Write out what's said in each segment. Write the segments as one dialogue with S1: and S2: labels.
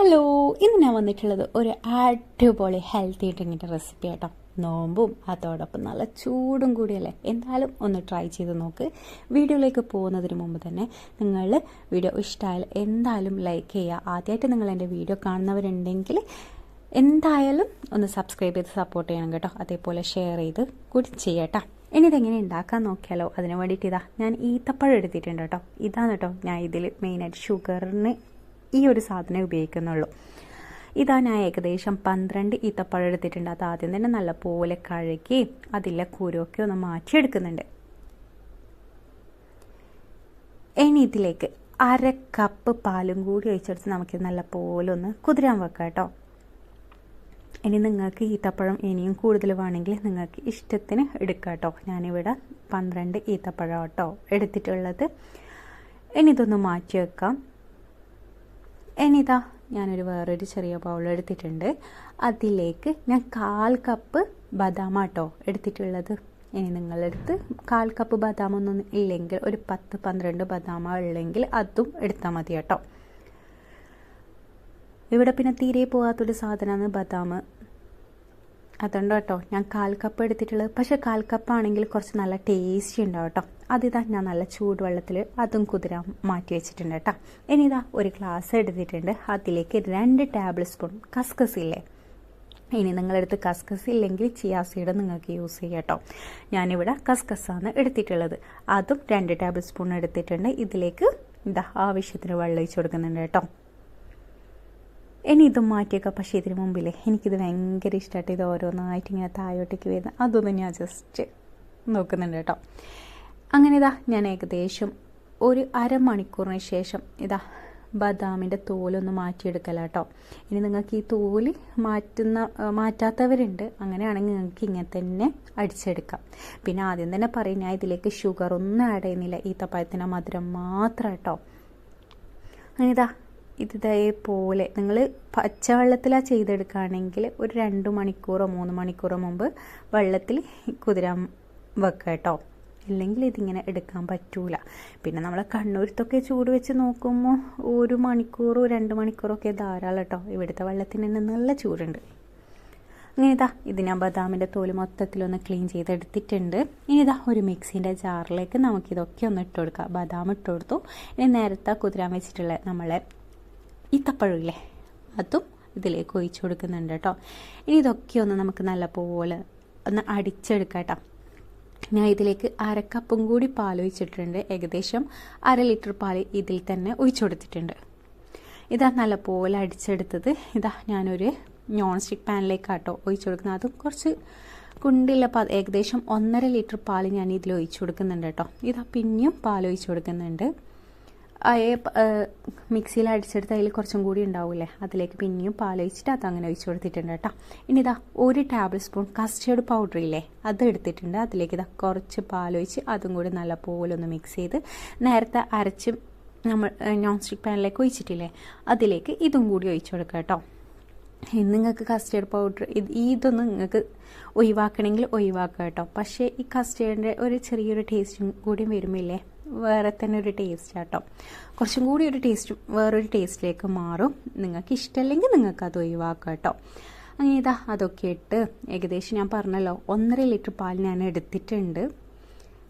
S1: Hello, ഇന്ന് ഞാൻ വന്നിട്ടുള്ളത് ഒരു അടിപൊളി ഹെൽത്തി ഡ്രിങ്കിൻ്റെ റെസിപ്പി ആട്ടോ. നോമ്പും അതോടൊപ്പം നല്ല ചൂടും കൂടിയല്ലേ. എന്തായാലും ഒന്ന് ട്രൈ ചെയ്ത് നോക്ക്. വീഡിയോയിലേക്ക് പോകുന്നതിന് മുമ്പ് തന്നെ നിങ്ങൾ വീഡിയോ ഇഷ്ടമായാൽ എന്തായാലും ലൈക്ക് ചെയ്യുക. ആദ്യമായിട്ട് നിങ്ങൾ എൻ്റെ വീഡിയോ കാണുന്നവരുണ്ടെങ്കിൽ എന്തായാലും ഒന്ന് സബ്സ്ക്രൈബ് ചെയ്ത് സപ്പോർട്ട് ചെയ്യണം കേട്ടോ. അതേപോലെ ഷെയർ ചെയ്ത് കൂടി ചെയ്യട്ടോ. ഇനി ഇതെങ്ങനെ ഉണ്ടാക്കാൻ നോക്കിയാലോ. അതിന് വേണ്ടിയിട്ട് ഞാൻ ഈത്തപ്പഴം എടുത്തിട്ടുണ്ട് കേട്ടോ. ഇതാണ് കേട്ടോ ഞാൻ ഇതിൽ മെയിനായിട്ട് ഷുഗറിന് ഈ ഒരു സാധനം ഉപയോഗിക്കുന്നുള്ളൂ. ഞാൻ ഏകദേശം 12 ഈത്തപ്പഴം എടുത്തിട്ടുണ്ട്. അത് ആദ്യം തന്നെ നല്ലപോലെ കഴുകി അതിലെ കുരുവൊക്കെ ഒന്ന് മാറ്റിയെടുക്കുന്നുണ്ട്. ഇനി ഇതിലേക്ക് 1/2 കപ്പ് പാലും കൂടി ഒഴിച്ചെടുത്ത് നമുക്കിത് നല്ലപോലെ ഒന്ന് കുതിരാൻ വെക്കാം കേട്ടോ. ഇനി നിങ്ങൾക്ക് ഈത്തപ്പഴം ഇനിയും കൂടുതൽ വേണമെങ്കിൽ നിങ്ങൾക്ക് ഇഷ്ടത്തിന് എടുക്കാം കേട്ടോ. ഞാനിവിടെ 12 ഈത്തപ്പഴം കേട്ടോ എടുത്തിട്ടുള്ളത്. ഇനി ഇതൊന്ന് മാറ്റി വെക്കാം. ഞാനൊരു വേറൊരു ചെറിയ ബൗൾ എടുത്തിട്ടുണ്ട്. അതിലേക്ക് ഞാൻ 1/4 കപ്പ് ബദാം കേട്ടോ എടുത്തിട്ടുള്ളത്. ഇനി നിങ്ങളെടുത്ത് 1/4 കപ്പ് ബദാമൊന്നും ഇല്ലെങ്കിൽ ഒരു 10-12 ബദാമ ഉള്ളെങ്കിൽ അതും എടുത്താൽ മതി കേട്ടോ. ഇവിടെ പിന്നെ തീരെ പോകാത്തൊരു സാധനമാണ് ബദാം. അതുകൊണ്ട് കേട്ടോ ഞാൻ 1/4 കപ്പ് എടുത്തിട്ടുള്ളത്. പക്ഷേ 1/4 കപ്പ് ആണെങ്കിൽ കുറച്ച് നല്ല ടേസ്റ്റി ഉണ്ടാവും കേട്ടോ. ഞാൻ നല്ല ചൂടുവെള്ളത്തിൽ അതും കുതിരാൻ മാറ്റി വെച്ചിട്ടുണ്ട് കേട്ടോ. ഇനി ഒരു ഗ്ലാസ് എടുത്തിട്ടുണ്ട്. അതിലേക്ക് 2 ടേബിൾ സ്പൂൺ കസ്കസ് ഇല്ലേ. ഇനി നിങ്ങളെടുത്ത് കസ്കസ് ഇല്ലെങ്കിൽ ചിയാ സീഡ് നിങ്ങൾക്ക് യൂസ് ചെയ്യാം കേട്ടോ. ഞാനിവിടെ കസ്കസാണ് എടുത്തിട്ടുള്ളത്. അതും 2 ടേബിൾ സ്പൂൺ എടുത്തിട്ടുണ്ട്. ഇതിലേക്ക് ആവശ്യത്തിന് വെള്ളം ഒഴിച്ച് കൊടുക്കുന്നുണ്ട് കേട്ടോ. ഇനി ഇതും മാറ്റിയേക്കാം. പക്ഷേ ഇതിന് മുമ്പില്ലേ എനിക്കിത് ഭയങ്കര ഇഷ്ടമായിട്ട് ഇത് ഓരോന്നായിട്ട് ഇങ്ങനെ താഴോട്ടേക്ക് വരുന്നത് അതൊന്നും ഞാൻ ജസ്റ്റ് നോക്കുന്നുണ്ട് കേട്ടോ. അങ്ങനെ ഞാൻ ഏകദേശം ഒരു അരമണിക്കൂറിന് ശേഷം ബദാമിൻ്റെ തോലൊന്ന് മാറ്റിയെടുക്കല കേട്ടോ. ഇനി നിങ്ങൾക്ക് ഈ തോല് മാറ്റാത്തവരുണ്ട്. അങ്ങനെയാണെങ്കിൽ നിങ്ങൾക്ക് ഇങ്ങനെ തന്നെ അടിച്ചെടുക്കാം. പിന്നെ ആദ്യം തന്നെ പറയും ഞാൻ ഇതിലേക്ക് ഷുഗർ ഒന്നും ആഡ് ചെയ്യുന്നില്ല. ഈത്തപ്പഴത്തിൻ്റെ മധുരം മാത്രം കേട്ടോ. അങ്ങനെ ഇതേപോലെ നിങ്ങൾ പച്ചവെള്ളത്തിലാണ് ചെയ്തെടുക്കുകയാണെങ്കിൽ ഒരു 2 മണിക്കൂറോ 3 മണിക്കൂറോ മുമ്പ് വെള്ളത്തിൽ കുതിരാൻ വെക്കുക കേട്ടോ. ഇല്ലെങ്കിൽ ഇതിങ്ങനെ എടുക്കാൻ പറ്റൂല. പിന്നെ നമ്മളെ കണ്ണൂരത്തൊക്കെ ചൂട് വെച്ച് നോക്കുമ്പോൾ 1 മണിക്കൂറോ 2 മണിക്കൂറോ ഒക്കെ ധാരാളം കേട്ടോ. ഇവിടുത്തെ വെള്ളത്തിന് തന്നെ നല്ല ചൂടുണ്ട്. അങ്ങനെ ഞാൻ ബദാമിൻ്റെ തോല് മൊത്തത്തിലൊന്ന് ക്ലീൻ ചെയ്തെടുത്തിട്ടുണ്ട്. ഇനി ഒരു മിക്സിൻ്റെ ജാറിലേക്ക് നമുക്കിതൊക്കെ ഒന്ന് ഇട്ട് കൊടുക്കാം. ബദാം ഇട്ട് കൊടുത്തു. ഇനി നേരത്തെ കുതിരാൻ വെച്ചിട്ടുള്ള നമ്മളെ ഈത്തപ്പഴമില്ലേ അതും ഇതിലേക്ക് ഒഴിച്ചു കൊടുക്കുന്നുണ്ട് കേട്ടോ. ഇനി ഇതൊക്കെ ഒന്ന് നമുക്ക് നല്ലപോലെ ഒന്ന് അടിച്ചെടുക്കാം കേട്ടോ. ഞാൻ ഇതിലേക്ക് 1/2 കപ്പും കൂടി പാൽ ഒഴിച്ചിട്ടുണ്ട്. ഏകദേശം 1/2 ലിറ്റർ പാൽ ഇതിൽ തന്നെ ഒഴിച്ചു കൊടുത്തിട്ടുണ്ട്. നല്ലപോലെ അടിച്ചെടുത്തത് ഞാനൊരു നോൺ സ്റ്റിക്ക് പാനിലേക്കാട്ടോ ഒഴിച്ചു കൊടുക്കുന്നത്. അതും കുറച്ച് കുണ്ടില്ല ഏകദേശം 1.5 ലിറ്റർ പാൽ ഞാൻ ഇതിൽ ഒഴിച്ചു കൊടുക്കുന്നുണ്ട് കേട്ടോ. പിന്നെയും പാൽ ഒഴിച്ചു കൊടുക്കുന്നുണ്ട്. മിക്സിയിൽ അടിച്ചെടുത്ത് അതിൽ കുറച്ചും കൂടി ഉണ്ടാവില്ലേ, അതിലേക്ക് പിന്നെയും പാലൊഴിച്ചിട്ട് അതങ്ങനെ ഒഴിച്ചു കൊടുത്തിട്ടുണ്ട് കേട്ടോ. ഇനി 1 ടേബിൾ സ്പൂൺ കസ്റ്റേർഡ് പൗഡർ ഇല്ലേ അത് എടുത്തിട്ടുണ്ട്. അതിലേക്ക് കുറച്ച് പാലൊഴിച്ച് അതും കൂടി നല്ലപോലെ ഒന്ന് മിക്സ് ചെയ്ത് നേരത്തെ അരച്ച് നമ്മൾ നോൺ സ്റ്റിക്ക് പാനിലേക്ക് ഒഴിച്ചിട്ടില്ലേ അതിലേക്ക് ഇതും കൂടി ഒഴിച്ചു കൊടുക്കുക കേട്ടോ. നിങ്ങൾക്ക് കസ്റ്റേർഡ് പൗഡർ ഇതൊന്നും നിങ്ങൾക്ക് ഒഴിവാക്കണമെങ്കിൽ ഒഴിവാക്കുക കേട്ടോ. പക്ഷേ ഈ കസ്റ്റേർഡിൻ്റെ ഒരു ചെറിയൊരു ടേസ്റ്റും കൂടി വരുമില്ലേ, വേറെ തന്നെ ഒരു ടേസ്റ്റ് കേട്ടോ. കുറച്ചും കൂടി ഒരു ടേസ്റ്റ് വേറൊരു ടേസ്റ്റിലേക്ക് മാറും. നിങ്ങൾക്ക് ഇഷ്ടമല്ലെങ്കിൽ നിങ്ങൾക്ക് അത് ഒഴിവാക്കാം കേട്ടോ. അങ്ങനെ അതൊക്കെ ഇട്ട് ഏകദേശം ഞാൻ പറഞ്ഞല്ലോ 1.5 ലിറ്റർ പാൽ ഞാൻ എടുത്തിട്ടുണ്ട്.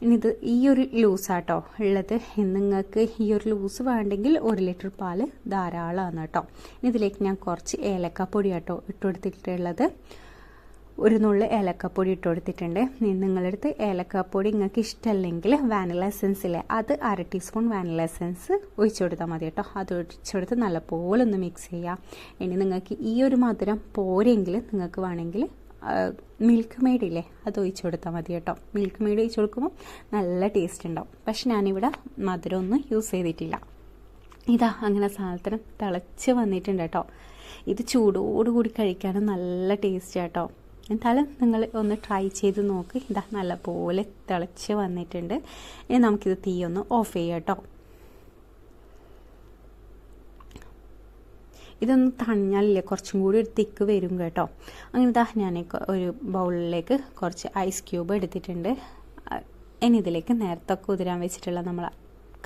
S1: ഇനി ഈ ഒരു ലൂസാട്ടോ ഉള്ളത്. നിങ്ങൾക്ക് ഈ ഒരു ലൂസ് വേണ്ടെങ്കിൽ 1 ലിറ്റർ പാൽ ധാരാളമാണ് കേട്ടോ. ഇതിലേക്ക് ഞാൻ കുറച്ച് ഏലക്കാപ്പൊടി കേട്ടോ ഇട്ട് കൊടുത്തിട്ടുള്ളത്. ഒരു നുള്ളി ഏലക്കാപ്പൊടി ഇട്ട് കൊടുത്തിട്ടുണ്ട്. നിങ്ങളടുത്ത് ഏലക്കാപ്പൊടി നിങ്ങൾക്ക് ഇഷ്ടമല്ലെങ്കിൽ വാനില എസൻസ് ഇല്ലേ അത് 1/2 ടീസ്പൂൺ വാനില എസൻസ് ഒഴിച്ചു കൊടുത്താൽ മതി കേട്ടോ. അത് ഒഴിച്ചെടുത്ത് നല്ലപോലെ ഒന്ന് മിക്സ് ചെയ്യുക. ഇനി നിങ്ങൾക്ക് ഈ ഒരു മധുരം പോരെങ്കിൽ നിങ്ങൾക്ക് വേണമെങ്കിൽ മിൽക്ക് മെയ്ഡ് ഇല്ലേ അത് ഒഴിച്ചു കൊടുത്താൽ മതി കേട്ടോ. മിൽക്ക് മെയ്ഡ് ഒഴിച്ചു കൊടുക്കുമ്പോൾ നല്ല ടേസ്റ്റ് ഉണ്ടാവും. പക്ഷെ ഞാനിവിടെ മധുരമൊന്നും യൂസ് ചെയ്തിട്ടില്ല. അങ്ങനെ സാധനം തിളച്ച് വന്നിട്ടുണ്ട് കേട്ടോ. ഇത് ചൂടോടുകൂടി കഴിക്കാനും നല്ല ടേസ്റ്റ് കേട്ടോ. എന്തായാലും നിങ്ങൾ ഒന്ന് ട്രൈ ചെയ്ത് നോക്ക്. നല്ലപോലെ തിളച്ച് വന്നിട്ടുണ്ട്. ഇനി നമുക്കിത് തീ ഒന്ന് ഓഫ് ചെയ്യാം കേട്ടോ. ഇതൊന്ന് തണിഞ്ഞാലില്ലേ കുറച്ചും കൂടി ഒരു തിക്ക് വരും കേട്ടോ. അങ്ങനെ ഞാൻ ഒരു ബൗളിലേക്ക് കുറച്ച് ഐസ് ക്യൂബ് എടുത്തിട്ടുണ്ട്. ഇനി ഇതിലേക്ക് നേരത്തെ കുതിരാൻ വെച്ചിട്ടുള്ള നമ്മൾ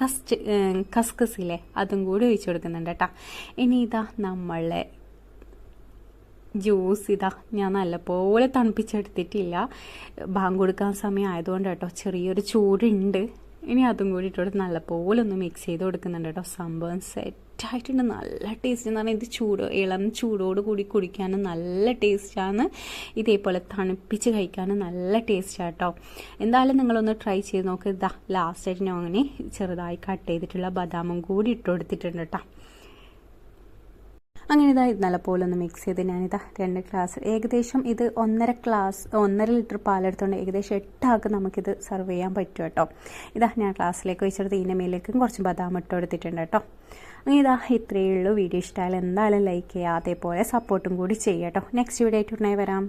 S1: കസ്കസില്ലേ അതും കൂടി ഒഴിച്ച് കൊടുക്കുന്നുണ്ട് കേട്ടോ. ഇനി ഇതാ നമ്മളെ ജ്യൂസ് ഇതാ ഞാൻ നല്ലപോലെ തണുപ്പിച്ചെടുത്തിട്ടില്ല, ബാങ്ക് കൊടുക്കാൻ സമയം ആയതുകൊണ്ട് കേട്ടോ. ചെറിയൊരു ചൂടുണ്ട്. ഇനി അതും കൂടി ഇട്ടോട്ട് നല്ലപോലെ ഒന്ന് മിക്സ് ചെയ്ത് കൊടുക്കുന്നുണ്ട് കേട്ടോ. സംഭവം സെറ്റായിട്ടുണ്ട്. നല്ല ടേസ്റ്റ് എന്ന് പറഞ്ഞാൽ ഇത് ഇളം ചൂടോട് കൂടി കുടിക്കാനും നല്ല ടേസ്റ്റാണ്. ഇതേപോലെ തണുപ്പിച്ച് കഴിക്കാനും നല്ല ടേസ്റ്റാണ് കേട്ടോ. എന്തായാലും നിങ്ങളൊന്ന് ട്രൈ ചെയ്ത് നോക്ക്. ഇതാ ലാസ്റ്റായിട്ട് ഞാൻ അങ്ങനെ ചെറുതായി കട്ട് ചെയ്തിട്ടുള്ള ബദാമും കൂടി ഇട്ട് കൊടുത്തിട്ടുണ്ട് കേട്ടോ. അങ്ങനെ ഇതാ ഇത് നല്ലപോലെ ഒന്ന് മിക്സ് ചെയ്ത് ഞാനിതാ 2 ഗ്ലാസ് ഏകദേശം ഇത് 1.5 ലിറ്റർ പാലെടുത്തുകൊണ്ട് ഏകദേശം 8 ആൾക്ക് നമുക്കിത് സെർവ് ചെയ്യാൻ പറ്റും കേട്ടോ. ഇതാ ഞാൻ ഗ്ലാസ്സിലേക്ക് വെച്ചെടുത്ത് ഇതിൻ്റെ മേലേക്കും കുറച്ച് ബദാം ഇട്ട് കൊടുത്തിട്ടുണ്ട് കേട്ടോ. അങ്ങനെ ഇതാ ഇത്രയേ ഉള്ളൂ. വീഡിയോ ഇഷ്ടമായാലും എന്തായാലും ലൈക്ക് ചെയ്യുക, അതേപോലെ സപ്പോർട്ടും കൂടി ചെയ്യാം കേട്ടോ. നെക്സ്റ്റ് വീഡിയോ ആയിട്ട് ഉടനെ വരാം.